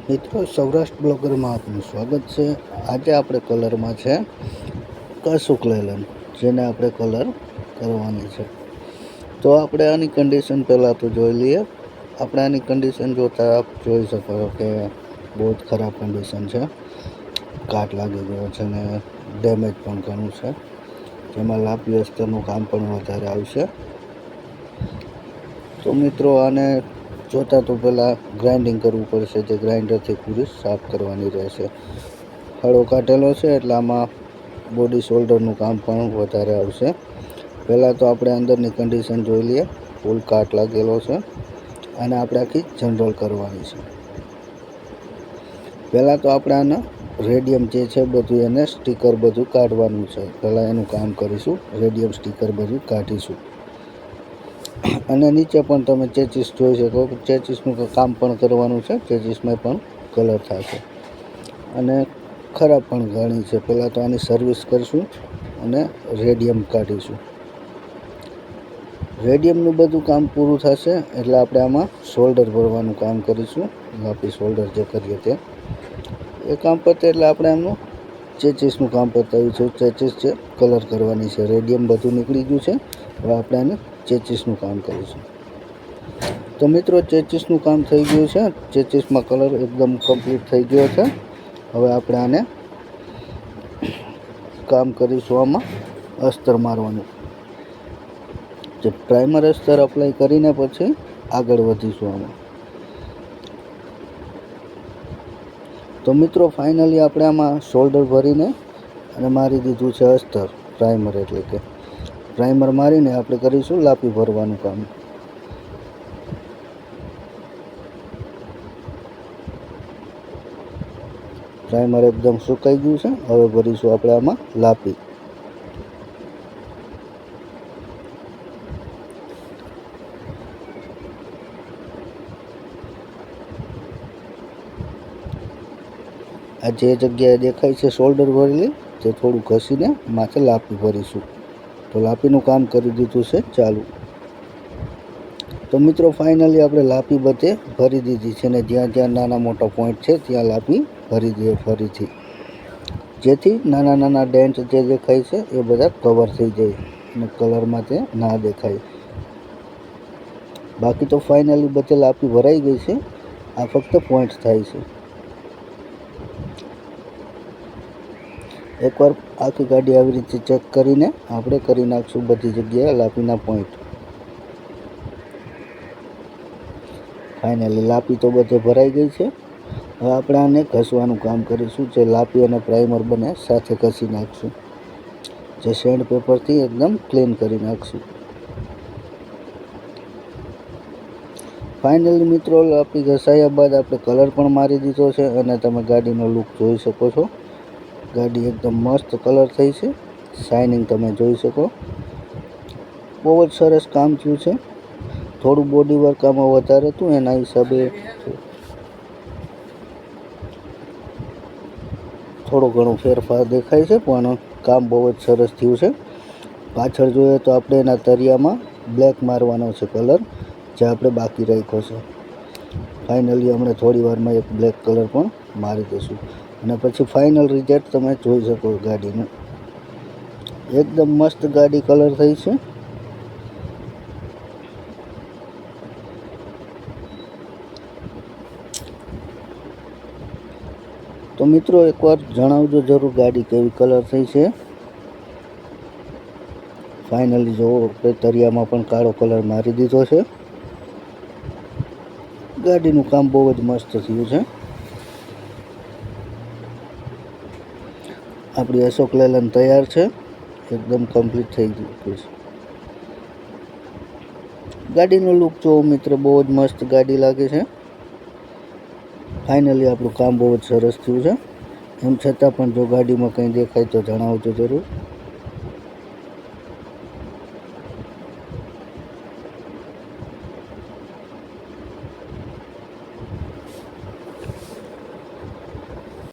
મિત્રો, સૌરાષ્ટ્ર બ્લોગરમાં આપનું સ્વાગત છે. આજે આપણે કલરમાં છે કશુક લેલન, જેને આપણે કલર કરવાની છે. તો આપણે આની કન્ડિશન પહેલાં તો જોઈ લઈએ. આપણે આની કન્ડિશન જોતાં આપ જોઈ શકો છો કે બહુ જ ખરાબ કન્ડિશન છે. કાટ લાગી ગયો છે ને ડેમેજ પણ ઘણું છે. જેમાં લાપી અસ્તરનું કામ પણ વધારે આવશે. તો મિત્રો, આને જોતાં તો પહેલાં ગ્રાઇન્ડિંગ કરવું પડશે, જે ગ્રાઇન્ડરથી પૂરી સાફ કરવાની રહેશે. હળો કાઢેલો છે એટલે આમાં બોડી શોલ્ડરનું કામ પણ વધારે આવશે. પહેલાં તો આપણે અંદરની કન્ડિશન જોઈ લઈએ. ફૂલ કાટ લાગેલો છે અને આપણે આખી જનરલ કરવાની છે. પહેલાં તો આપણે આના રેડિયમ જે છે બધું એને સ્ટીકર બધું કાઢવાનું છે. પહેલાં એનું કામ કરીશું. રેડિયમ સ્ટીકર બધું કાઢીશું. અને નીચે પણ તમે ચેચીસ જોઈ શકો. ચેચીસનું કામ પણ કરવાનું છે. ચેચીસમાં પણ કલર થશે અને ખરાબ પણ ઘણી છે. પહેલાં તો આની સર્વિસ કરીશું અને રેડિયમ કાઢીશું. રેડિયમનું બધું કામ પૂરું થશે એટલે આપણે આમાં શોલ્ડર ભરવાનું કામ કરીશું. લાપી શોલ્ડર જે કરીએ તે એ કામ પતે એટલે આપણે એમનું ચેચીસનું કામ પતાવીશું. ચેચીસ છે કલર કરવાની છે. રેડિયમ બધું નીકળી ગયું છે. હવે આપણે આને ચેચીસનું કામ કરીશું. તો મિત્રો, ચેચીસનું કામ થઈ ગયું છે. ચેચીસમાં કલર એકદમ કમ્પ્લીટ થઈ ગયો છે. હવે આપણે આને કામ કરીશું. આમાં અસ્તર મારવાનું. જે પ્રાઇમર અસ્તર અપ્લાય કરીને પછી આગળ વધીશું આમાં. તો મિત્રો, ફાઇનલી આપણે આમાં શોલ્ડર ભરીને અને મારી દીધું છે અસ્તર. પ્રાઇમર એટલે કે પ્રાઇમર મારીને આપણે કરીશું લાપી ભરવાનું કામ. પ્રાઇમર એકદમ સુકાઈ ગયું છે. હવે ભરીશું આપણે આમાં લાપી. આ જે જગ્યાએ દેખાય છે શોલ્ડર ભરેલી, તે થોડું ઘસીને માથે લાપી ભરીશું. તો લાપીનું કામ કરી દીધું છે ચાલુ. તો મિત્રો, ફાઇનલી આપણે લાપી બધે ભરી દીધી છે ને જ્યાં જ્યાં નાના મોટા પોઈન્ટ છે ત્યાં લાપી ભરી દઈએ ફરીથી, જેથી નાના નાના ડેન્ટ જે દેખાય છે એ બધા કવર થઈ જાય અને કલરમાં તે ના દેખાય. બાકી તો ફાઇનલી બધે લાપી ભરાઈ ગઈ છે. આ ફક્ત પોઈન્ટ થાય છે. એકવાર આખી ગાડી આવી રીતે ચેક કરીને આપણે કરી નાખશું બધી જગ્યાએ લાપીના પોઈન્ટ. ફાઇનલી લાપી તો બધે ભરાઈ ગઈ છે. હવે આપણે આને ઘસવાનું કામ કરીશું. જે લાપી અને પ્રાઇમર બને સાથે ઘસી નાખશું. જે સેન્ડ પેપરથી એકદમ ક્લીન કરી નાખશું. ફાઇનલી મિત્રો, લાપી ઘસાયા બાદ આપણે કલર પણ મારી દીધો છે અને તમે ગાડીનો લુક જોઈ શકો છો. ગાડી એકદમ મસ્ત કલર થઈ છે. શાઇનિંગ તમે જોઈ શકો. બહુ જ સરસ કામ થયું છે. થોડું બોડી વર્ક આમાં વધારે હતું, એના હિસાબે થોડો ઘણો ફેરફાર દેખાય છે, પણ કામ બહુ જ સરસ થયું છે. પાછળ જોઈએ તો આપણે એના તરિયામાં બ્લેક મારવાનો છે કલર, જે આપણે બાકી રાખ્યો છે. ફાઇનલી હમણાં થોડી વારમાં એક બ્લેક કલર પણ મારી દઈશું અને પછી ફાઇનલ રિઝલ્ટ તમે જોઈ શકો ગાડીનું. એકદમ મસ્ત ગાડી કલર થઈ છે. તો મિત્રો, એકવાર જણાવજો જરૂર ગાડી કેવી કલર થઈ છે. ફાઇનલી જો તરિયામાં પણ કાળો કલર મારી દીધો છે. ગાડીનું કામ બહુ જ મસ્ત થયું છે. આપણી અશોક લેલન તૈયાર છે. એકદમ કમ્પ્લીટ થઈ ગયું છે. ગાડીનો લુક જો મિત્ર, બહુ જ મસ્ત ગાડી લાગે છે. ફાઇનલી આપણું કામ બહુ જ સરસ થયું છે. એમ છતાં પણ જો ગાડીમાં કંઈ દેખાય તો જણાવજો જરૂર.